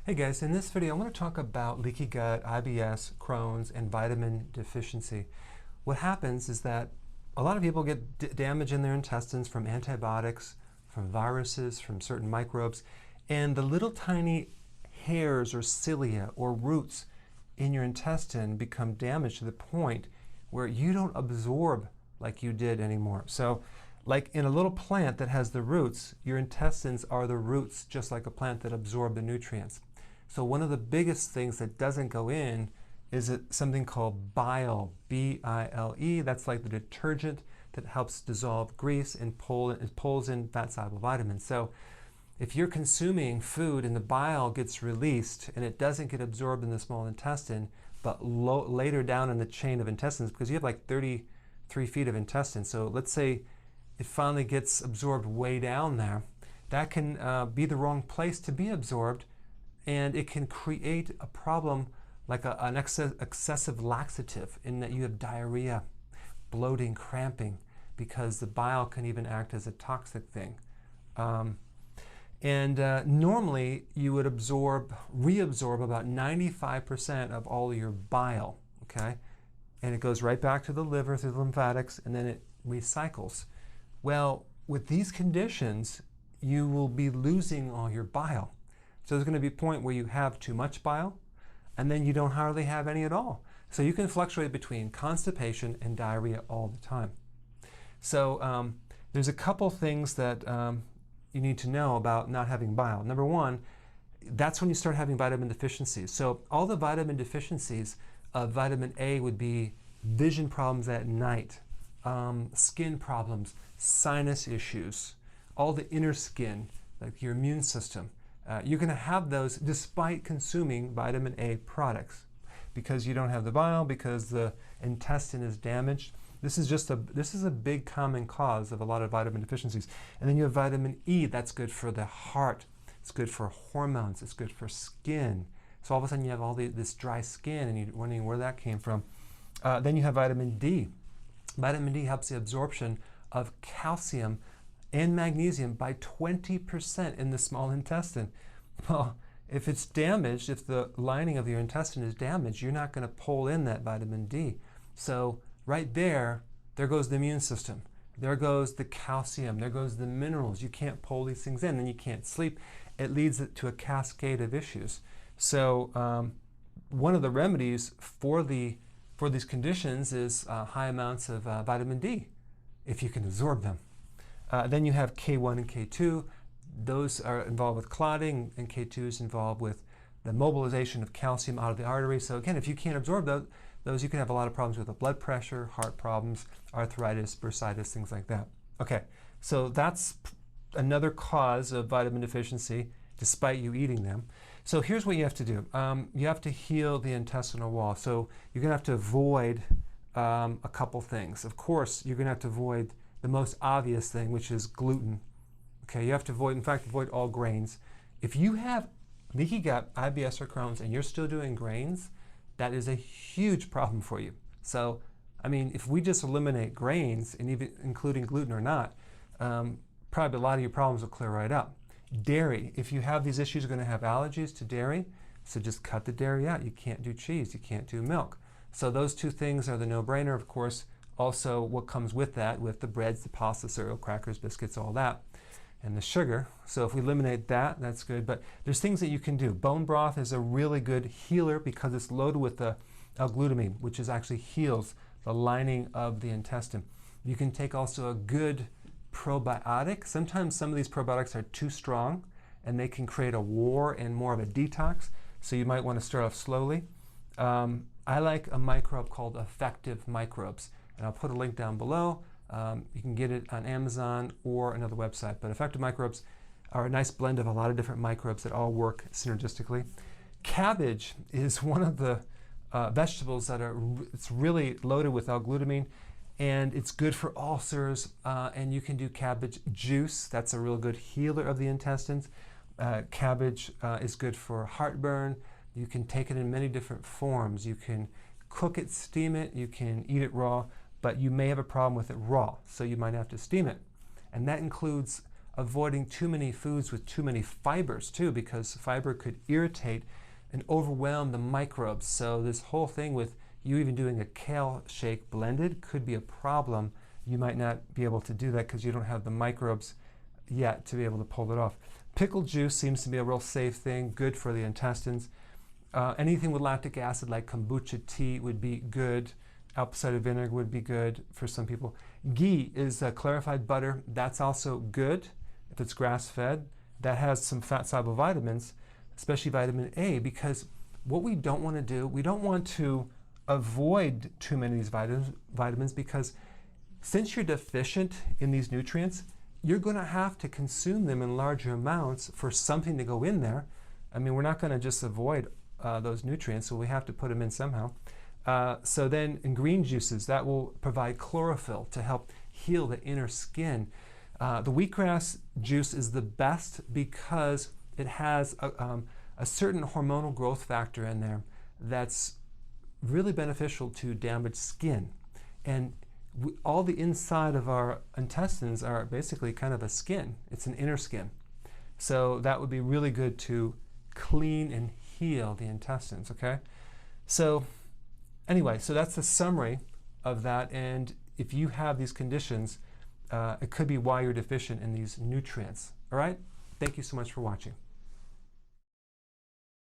Hey guys, in this video I want to talk about leaky gut, IBS, Crohn's, and vitamin deficiency. What happens is that a lot of people get damage in their intestines from antibiotics, from viruses, from certain microbes, and the little tiny hairs or cilia or roots in your intestine become damaged to the point where you don't absorb like you did anymore. So like in a little plant that has the roots, your intestines are the roots, just like a plant that absorb the nutrients. So one of the biggest things that doesn't go in is something called bile, B-I-L-E. That's like the detergent that helps dissolve grease and pulls in fat-soluble vitamins. So if you're consuming food and the bile gets released and it doesn't get absorbed in the small intestine, but later down in the chain of intestines, because you have like 33 feet of intestine. So let's say it finally gets absorbed way down there. That can be the wrong place to be absorbed, and it can create a problem like an excessive laxative in that you have diarrhea, bloating, cramping, because the bile can even act as a toxic thing. Normally you would reabsorb about 95% of all your bile, okay? And it goes right back to the liver through the lymphatics, and then it recycles. Well, with these conditions, you will be losing all your bile. So there's going to be a point where you have too much bile, and then you don't hardly have any at all. So you can fluctuate between constipation and diarrhea all the time. So there's a couple things that you need to know about not having bile. Number one, that's when you start having vitamin deficiencies. So all the vitamin deficiencies of vitamin A would be vision problems at night, skin problems, sinus issues, all the inner skin, like your immune system. You're going to have those despite consuming vitamin A products because you don't have the bile, because the intestine is damaged. This is a big common cause of a lot of vitamin deficiencies. And then you have vitamin E. That's good for the heart. It's good for hormones. It's good for skin. So all of a sudden you have all this dry skin and you're wondering where that came from. Then you have vitamin D. Vitamin D helps the absorption of calcium and magnesium by 20% in the small intestine. Well, if it's damaged, if the lining of your intestine is damaged, you're not going to pull in that vitamin D. So right there goes the immune system. There goes the calcium. There goes the minerals. You can't pull these things in, and you can't sleep. It leads to a cascade of issues. So one of the remedies for these conditions is high amounts of vitamin D, if you can absorb them. Then you have K1 and K2. Those are involved with clotting, and K2 is involved with the mobilization of calcium out of the artery. So again, if you can't absorb those, you can have a lot of problems with the blood pressure, heart problems, arthritis, bursitis, things like that. Okay, so that's another cause of vitamin deficiency despite you eating them. So here's what you have to do. You have to heal the intestinal wall. So you're going to have to avoid a couple things. Of course, you're going to have to avoid the most obvious thing, which is gluten. Okay, you have to avoid all grains. If you have leaky gut, IBS, or Crohn's, and you're still doing grains, that is a huge problem for you. So, I mean, if we just eliminate grains, and even including gluten or not, probably a lot of your problems will clear right up. Dairy, if you have these issues, you're going to have allergies to dairy, so just cut the dairy out. You can't do cheese, you can't do milk. So those two things are the no-brainer. Of course, also what comes with that, with the breads, the pasta, cereal, crackers, biscuits, all that, and the sugar. So if we eliminate that, that's good. But there's things that you can do. Bone broth is a really good healer because it's loaded with the L-glutamine, which actually heals the lining of the intestine. You can take also a good probiotic. Sometimes some of these probiotics are too strong and they can create a war and more of a detox. So you might want to start off slowly. I like a microbe called Effective Microbes, and I'll put a link down below. You can get it on Amazon or another website. But Effective Microbes are a nice blend of a lot of different microbes that all work synergistically. Cabbage is one of the vegetables that it's really loaded with L-glutamine, and it's good for ulcers, and you can do cabbage juice. That's a real good healer of the intestines. Cabbage is good for heartburn. You can take it in many different forms. You can cook it, steam it, you can eat it raw, but you may have a problem with it raw, so you might have to steam it. And that includes avoiding too many foods with too many fibers too, because fiber could irritate and overwhelm the microbes. So this whole thing with you even doing a kale shake blended could be a problem. You might not be able to do that because you don't have the microbes yet to be able to pull it off. Pickle juice seems to be a real safe thing, good for the intestines. Anything with lactic acid like kombucha tea would be good. Apple cider vinegar would be good for some people. Ghee is clarified butter. That's also good if it's grass-fed. That has some fat-soluble vitamins, especially vitamin A, because what we don't want to do, we don't want to avoid too many of these vitamins, because since you're deficient in these nutrients, you're going to have to consume them in larger amounts for something to go in there. I mean, we're not going to just avoid those nutrients, so we have to put them in somehow. So then in green juices, that will provide chlorophyll to help heal the inner skin. The wheatgrass juice is the best because it has a certain hormonal growth factor in there that's really beneficial to damaged skin. And all the inside of our intestines are basically kind of a skin. It's an inner skin. So that would be really good to clean and heal the intestines, okay? So anyway, so that's a summary of that. And if you have these conditions, it could be why you're deficient in these nutrients. All right? Thank you so much for watching.